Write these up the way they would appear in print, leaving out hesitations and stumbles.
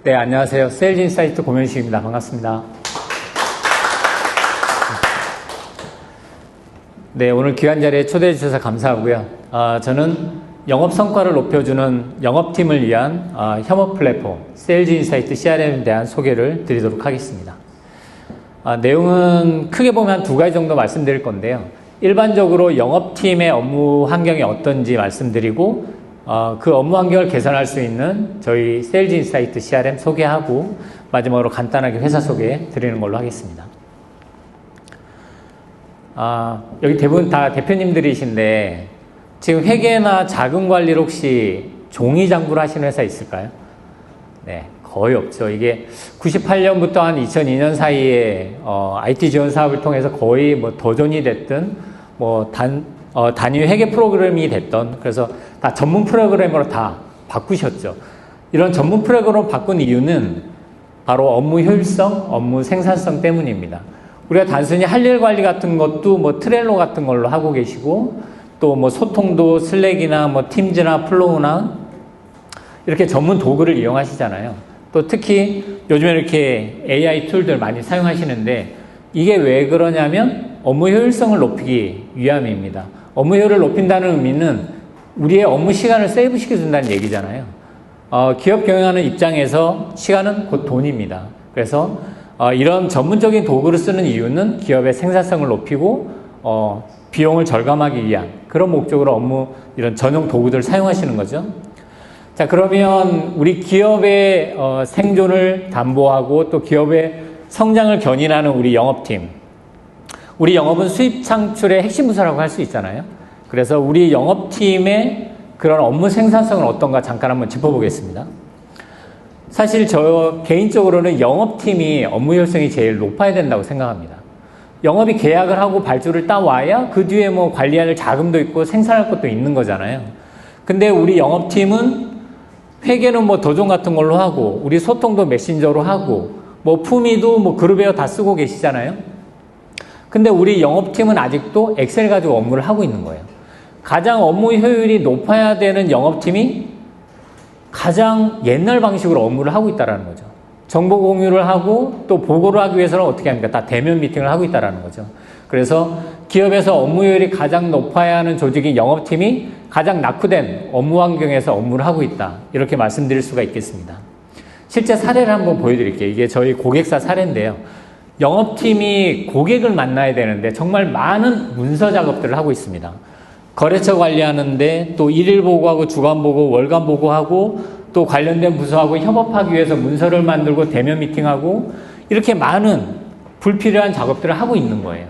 네, 안녕하세요. 세일즈 인사이트 고명식입니다. 반갑습니다. 네, 오늘 귀한 자리에 초대해 주셔서 감사하고요. 저는 영업 성과를 높여주는 영업팀을 위한 협업 플랫폼 세일즈 인사이트 CRM에 대한 소개를 드리도록 하겠습니다. 내용은 크게 보면 한 두 가지 정도 말씀드릴 건데요. 일반적으로 영업팀의 업무 환경이 어떤지 말씀드리고 그 업무 환경을 개선할 수 있는 저희 세일즈 인사이트 CRM 소개하고 마지막으로 간단하게 회사 소개 드리는 걸로 하겠습니다. 여기 대부분 다 대표님들이신데 지금 회계나 자금 관리를 혹시 종이 장부로 하시는 회사 있을까요? 네, 거의 없죠. 이게 98년부터 한 2002년 사이에 IT 지원 사업을 통해서 거의 뭐 도전이 됐든 뭐 단위 회계 프로그램이 됐던, 그래서 다 전문 프로그램으로 다 바꾸셨죠. 이런 전문 프로그램으로 바꾼 이유는 바로 업무 효율성, 업무 생산성 때문입니다. 우리가 단순히 할 일 관리 같은 것도 뭐 트렐로 같은 걸로 하고 계시고, 또 뭐 소통도 슬랙이나 뭐 팀즈나 플로우나 이렇게 전문 도구를 이용하시잖아요. 또 특히 요즘에 이렇게 AI 툴들 많이 사용하시는데, 이게 왜 그러냐면 업무 효율성을 높이기 위함입니다. 업무 효율을 높인다는 의미는 우리의 업무 시간을 세이브 시켜준다는 얘기잖아요. 기업 경영하는 입장에서 시간은 곧 돈입니다. 그래서 이런 전문적인 도구를 쓰는 이유는 기업의 생산성을 높이고 비용을 절감하기 위한 그런 목적으로 업무 이런 전용 도구들을 사용하시는 거죠. 자, 그러면 우리 기업의 생존을 담보하고 또 기업의 성장을 견인하는 우리 영업팀, 우리 영업은 수입 창출의 핵심 부서라고 할 수 있잖아요. 그래서 우리 영업팀의 그런 업무 생산성은 어떤가 잠깐 한번 짚어보겠습니다. 사실 저 개인적으로는 영업팀이 업무 효율성이 제일 높아야 된다고 생각합니다. 영업이 계약을 하고 발주를 따와야 그 뒤에 뭐 관리할 자금도 있고 생산할 것도 있는 거잖아요. 근데 우리 영업팀은 회계는 뭐 도전 같은 걸로 하고, 우리 소통도 메신저로 하고, 뭐 품위도 뭐 그룹웨어 다 쓰고 계시잖아요. 근데 우리 영업팀은 아직도 엑셀 가지고 업무를 하고 있는 거예요. 가장 업무 효율이 높아야 되는 영업팀이 가장 옛날 방식으로 업무를 하고 있다는 거죠. 정보 공유를 하고 또 보고를 하기 위해서는 어떻게 합니까? 다 대면 미팅을 하고 있다는 거죠. 그래서 기업에서 업무 효율이 가장 높아야 하는 조직인 영업팀이 가장 낙후된 업무 환경에서 업무를 하고 있다. 이렇게 말씀드릴 수가 있겠습니다. 실제 사례를 한번 보여드릴게요. 이게 저희 고객사 사례인데요. 영업팀이 고객을 만나야 되는데 정말 많은 문서 작업들을 하고 있습니다. 거래처 관리하는데 또 일일 보고하고 주간 보고 월간 보고하고 또 관련된 부서하고 협업하기 위해서 문서를 만들고 대면 미팅하고 이렇게 많은 불필요한 작업들을 하고 있는 거예요.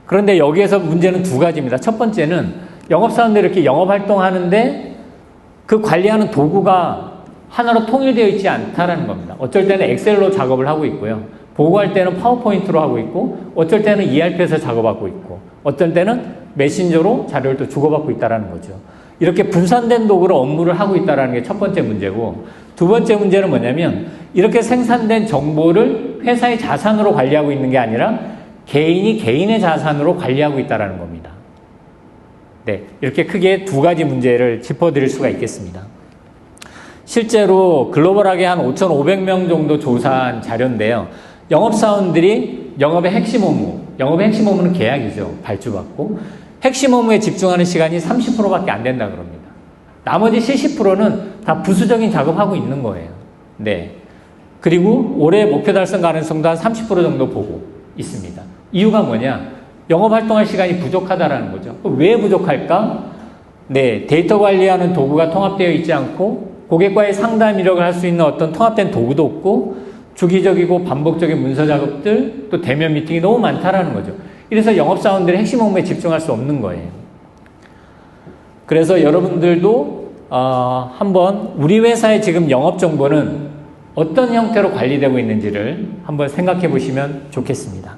그런데 여기에서 문제는 두 가지입니다. 첫 번째는 영업사원들이 이렇게 영업활동하는데 그 관리하는 도구가 하나로 통일되어 있지 않다라는 겁니다. 어쩔 때는 엑셀로 작업을 하고 있고요. 보고할 때는 파워포인트로 하고 있고, 어쩔 때는 ERP에서 작업하고 있고, 어쩔 때는 메신저로 자료를 또 주고받고 있다는 거죠. 이렇게 분산된 도구로 업무를 하고 있다는 게 첫 번째 문제고, 두 번째 문제는 뭐냐면 이렇게 생산된 정보를 회사의 자산으로 관리하고 있는 게 아니라 개인이 개인의 자산으로 관리하고 있다는 겁니다. 네, 이렇게 크게 두 가지 문제를 짚어드릴 수가 있겠습니다. 실제로 글로벌하게 한 5,500명 정도 조사한 자료인데요. 영업사원들이 영업의 핵심 업무는 계약이죠. 발주받고. 핵심 업무에 집중하는 시간이 30%밖에 안 된다 그럽니다. 나머지 70%는 다 부수적인 작업하고 있는 거예요. 네. 그리고 올해 목표 달성 가능성도 한 30% 정도 보고 있습니다. 이유가 뭐냐? 영업 활동할 시간이 부족하다라는 거죠. 왜 부족할까? 네. 데이터 관리하는 도구가 통합되어 있지 않고, 고객과의 상담 이력을 할 수 있는 어떤 통합된 도구도 없고, 주기적이고 반복적인 문서 작업들, 또 대면 미팅이 너무 많다라는 거죠. 이래서 영업사원들이 핵심 업무에 집중할 수 없는 거예요. 그래서 여러분들도 한번 우리 회사의 지금 영업 정보는 어떤 형태로 관리되고 있는지를 한번 생각해 보시면 좋겠습니다.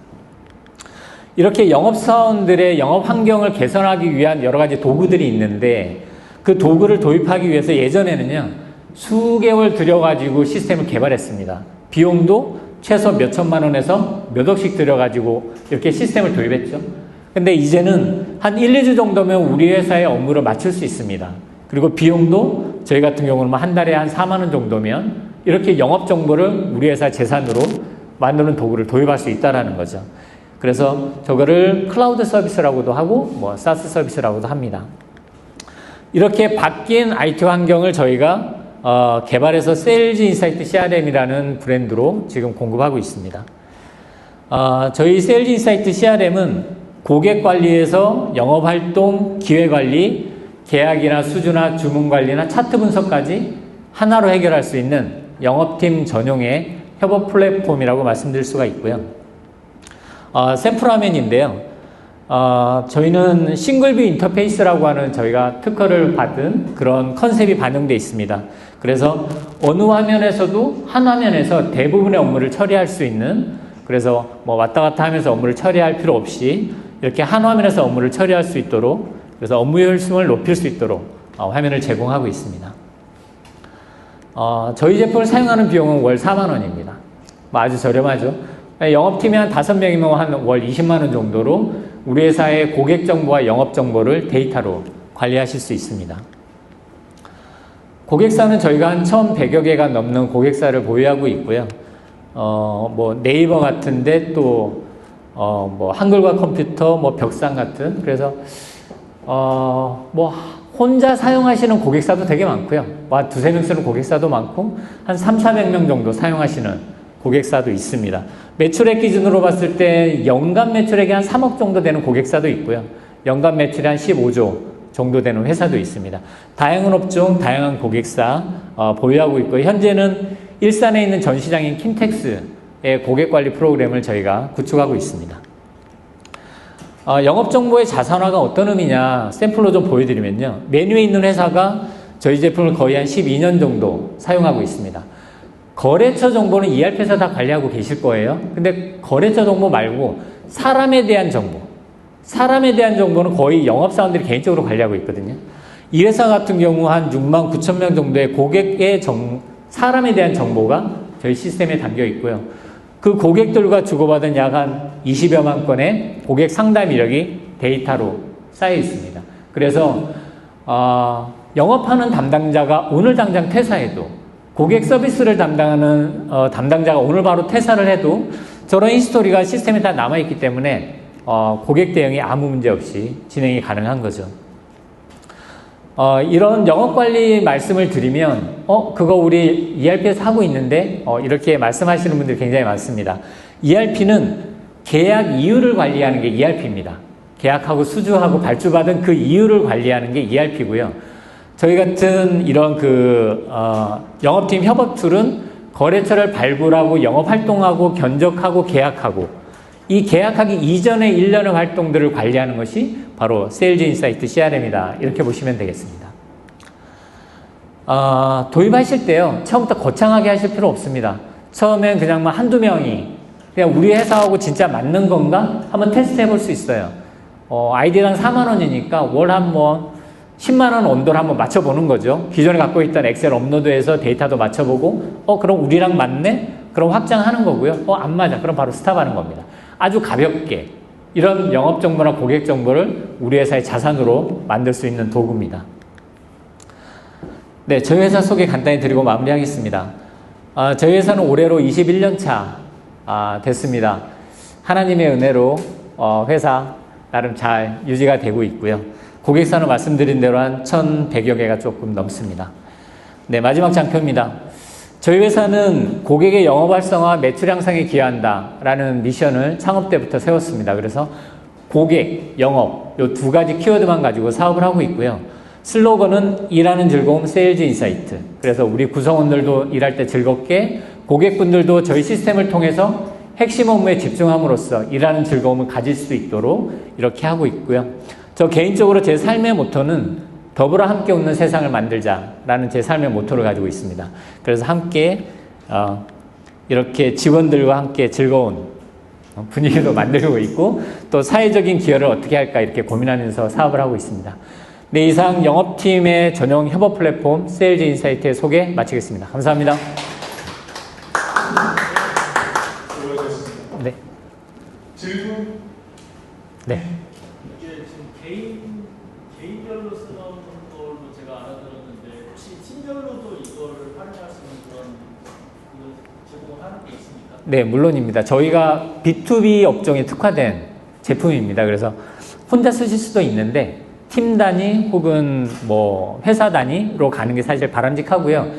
이렇게 영업사원들의 영업 환경을 개선하기 위한 여러 가지 도구들이 있는데, 그 도구를 도입하기 위해서 예전에는요, 수개월 들여가지고 시스템을 개발했습니다. 비용도 최소 몇 천만 원에서 몇 억씩 들여가지고 이렇게 시스템을 도입했죠. 근데 이제는 한 1, 2주 정도면 우리 회사의 업무를 마칠 수 있습니다. 그리고 비용도 저희 같은 경우는 한 달에 한 4만 원 정도면 이렇게 영업 정보를 우리 회사 재산으로 만드는 도구를 도입할 수 있다라는 거죠. 그래서 저거를 클라우드 서비스라고도 하고 뭐 사스 서비스라고도 합니다. 이렇게 바뀐 IT 환경을 저희가 개발해서 세일즈 인사이트 CRM이라는 브랜드로 지금 공급하고 있습니다. 저희 세일즈 인사이트 CRM은 고객 관리에서 영업활동, 기획관리, 계약이나 수주나 주문관리나 차트 분석까지 하나로 해결할 수 있는 영업팀 전용의 협업 플랫폼이라고 말씀드릴 수가 있고요. 샘플 화면인데요. 저희는 싱글뷰 인터페이스라고 하는 저희가 특허를 받은 그런 컨셉이 반영되어 있습니다. 그래서 어느 화면에서도 한 화면에서 대부분의 업무를 처리할 수 있는, 그래서 뭐 왔다 갔다 하면서 업무를 처리할 필요 없이 이렇게 한 화면에서 업무를 처리할 수 있도록, 그래서 업무 효율성을 높일 수 있도록 화면을 제공하고 있습니다. 저희 제품을 사용하는 비용은 월 4만 원입니다. 아주 저렴하죠. 영업팀이 한 5명이면 한 월 20만 원 정도로 우리 회사의 고객 정보와 영업 정보를 데이터로 관리하실 수 있습니다. 고객사는 저희가 한 1,100여 개가 넘는 고객사를 보유하고 있고요. 뭐 네이버 같은데 또 뭐 한글과 컴퓨터, 뭐 벽상 같은, 그래서 뭐 혼자 사용하시는 고객사도 되게 많고요. 한 2-3명 쓰는 고객사도 많고 한 300-400명 정도 사용하시는 고객사도 있습니다. 매출액 기준으로 봤을 때 연간 매출액이 한 3억 정도 되는 고객사도 있고요. 연간 매출이 한 15조 정도 되는 회사도 있습니다. 다양한 업종, 다양한 고객사 보유하고 있고, 현재는 일산에 있는 전시장인 킨텍스의 고객관리 프로그램을 저희가 구축하고 있습니다. 영업정보의 자산화가 어떤 의미냐 샘플로 좀 보여드리면요. 메뉴에 있는 회사가 저희 제품을 거의 한 12년 정도 사용하고 있습니다. 거래처 정보는 ERP에서 다 관리하고 계실 거예요. 근데 거래처 정보 말고 사람에 대한 정보는 거의 영업사원들이 개인적으로 관리하고 있거든요. 이 회사 같은 경우 한 6만 9천 명 정도의 고객의 사람에 대한 정보가 저희 시스템에 담겨 있고요. 그 고객들과 주고받은 약 한 20여만 건의 고객 상담 이력이 데이터로 쌓여 있습니다. 그래서 영업하는 담당자가 오늘 당장 퇴사해도, 고객 서비스를 담당하는 담당자가 오늘 바로 퇴사를 해도 저런 히스토리가 시스템에 다 남아있기 때문에 고객 대응이 아무 문제 없이 진행이 가능한 거죠. 이런 영업관리 말씀을 드리면 그거 우리 ERP에서 하고 있는데 이렇게 말씀하시는 분들이 굉장히 많습니다. ERP는 계약 이유를 관리하는 게 ERP입니다. 계약하고 수주하고 발주받은 그 이유를 관리하는 게 ERP고요. 저희 같은 이런 영업팀 협업 툴은 거래처를 발굴하고 영업활동하고 견적하고 계약하고, 이 계약하기 이전의 일련의 활동들을 관리하는 것이 바로 세일즈 인사이트 CRM이다. 이렇게 보시면 되겠습니다. 도입하실 때요, 처음부터 거창하게 하실 필요 없습니다. 처음엔 그냥 한두 명이 그냥 우리 회사하고 진짜 맞는 건가? 한번 테스트 해볼 수 있어요. 아이디랑 4만 원이니까 월 한번 10만 원 온도를 한번 맞춰보는 거죠. 기존에 갖고 있던 엑셀 업로드해서 데이터도 맞춰보고, 그럼 우리랑 맞네? 그럼 확장하는 거고요. 안 맞아. 그럼 바로 스탑하는 겁니다. 아주 가볍게 이런 영업 정보나 고객 정보를 우리 회사의 자산으로 만들 수 있는 도구입니다. 네, 저희 회사 소개 간단히 드리고 마무리하겠습니다. 저희 회사는 올해로 21년 차 됐습니다. 하나님의 은혜로 회사 나름 잘 유지가 되고 있고요. 고객사는 말씀드린 대로 한 1,100여 개가 조금 넘습니다. 네, 마지막 장표입니다. 저희 회사는 고객의 영업 활성화, 매출 향상에 기여한다 라는 미션을 창업 때부터 세웠습니다. 그래서 고객, 영업 이 두 가지 키워드만 가지고 사업을 하고 있고요. 슬로건은 일하는 즐거움 세일즈 인사이트. 그래서 우리 구성원들도 일할 때 즐겁게, 고객분들도 저희 시스템을 통해서 핵심 업무에 집중함으로써 일하는 즐거움을 가질 수 있도록 이렇게 하고 있고요. 저 개인적으로 제 삶의 모토는 더불어 함께 웃는 세상을 만들자라는 제 삶의 모토를 가지고 있습니다. 그래서 함께 이렇게 직원들과 함께 즐거운 분위기도 만들고 있고, 또 사회적인 기여를 어떻게 할까 이렇게 고민하면서 사업을 하고 있습니다. 네, 이상 영업팀의 전용 협업 플랫폼 세일즈 인사이트의 소개 마치겠습니다. 감사합니다. 네. 질문? 네. 이게 지금 개인별로 쓰는 걸로 제가 알아들었는데, 혹시 팀별로도 이걸 활용할 수 있는 그런 제공을 하는 게 있습니까? 네, 물론입니다. 저희가 B2B 업종에 특화된 제품입니다. 그래서 혼자 쓰실 수도 있는데 팀 단위 혹은 뭐 회사 단위로 가는 게 사실 바람직하고요.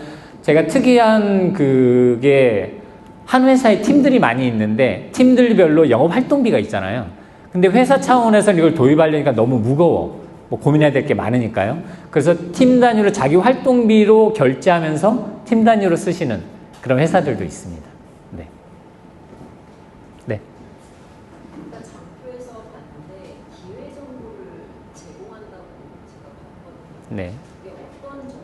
제가 특이한 그게 한 회사에 팀들이 많이 있는데 팀들별로 영업 활동비가 있잖아요. 근데 회사 차원에서 이걸 도입하려니까 너무 무거워. 뭐 고민해야 될 게 많으니까요. 그래서 팀 단위로 자기 활동비로 결제하면서 팀 단위로 쓰시는 그런 회사들도 있습니다. 네. 네. 아까 장표에서 봤는데 기회 정보를 제공한다고 제가 봤거든요. 네. 이게 어떤 정보인지.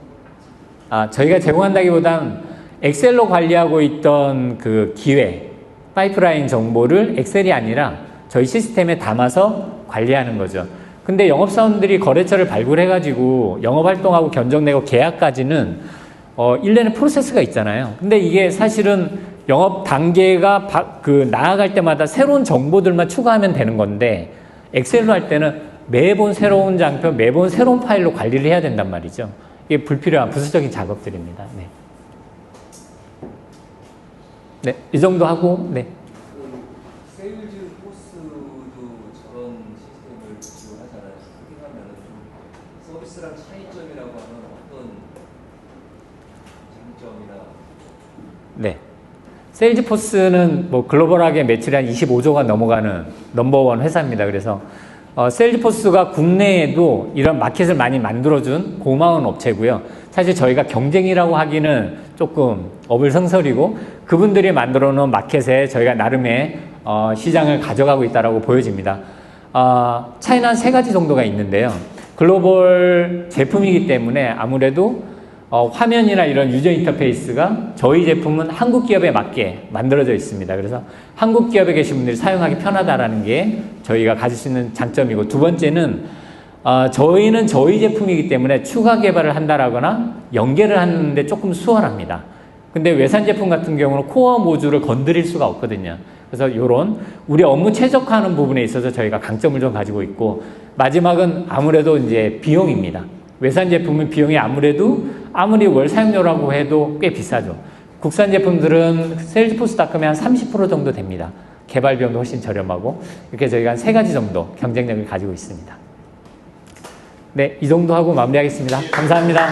아, 저희가 제공한다기보단 엑셀로 관리하고 있던 그 기회, 파이프라인 정보를 엑셀이 아니라 저희 시스템에 담아서 관리하는 거죠. 근데 영업사원들이 거래처를 발굴해가지고 영업활동하고 견적내고 계약까지는 1년의 프로세스가 있잖아요. 근데 이게 사실은 영업 단계가 나아갈 때마다 새로운 정보들만 추가하면 되는 건데 엑셀로 할 때는 매번 새로운 장표, 매번 새로운 파일로 관리를 해야 된단 말이죠. 이게 불필요한 부수적인 작업들입니다. 네. 네, 이 정도 하고, 네. 세일즈 포스도 저런 시스템을 지원하잖아요. 그렇게 하면 좀 서비스랑 차이점이라고 하면 어떤 장점이나 네. 세일즈포스는 뭐 글로벌하게 매출이 한 25조가 넘어가는 넘버원 회사입니다. 그래서 세일즈포스가 국내에도 이런 마켓을 많이 만들어준 고마운 업체고요. 사실 저희가 경쟁이라고 하기는 조금 어불성설이고 그분들이 만들어 놓은 마켓에 저희가 나름의 시장을 가져가고 있다고 보여집니다. 차이는 한 3가지 정도가 있는데요. 글로벌 제품이기 때문에 아무래도 화면이나 이런 유저 인터페이스가 저희 제품은 한국 기업에 맞게 만들어져 있습니다. 그래서 한국 기업에 계신 분들이 사용하기 편하다라는 게 저희가 가질 수 있는 장점이고, 두 번째는 저희는 저희 제품이기 때문에 추가 개발을 한다라거나 연계를 하는데 조금 수월합니다. 근데 외산 제품 같은 경우는 코어 모듈을 건드릴 수가 없거든요. 그래서 이런 우리 업무 최적화하는 부분에 있어서 저희가 강점을 좀 가지고 있고, 마지막은 아무래도 이제 비용입니다. 외산 제품은 비용이 아무리 월 사용료라고 해도 꽤 비싸죠. 국산 제품들은 세일즈포스닷컴에 한 30% 정도 됩니다. 개발 비용도 훨씬 저렴하고, 이렇게 저희가 한 3가지 정도 경쟁력을 가지고 있습니다. 네, 이 정도 하고 마무리하겠습니다. 감사합니다.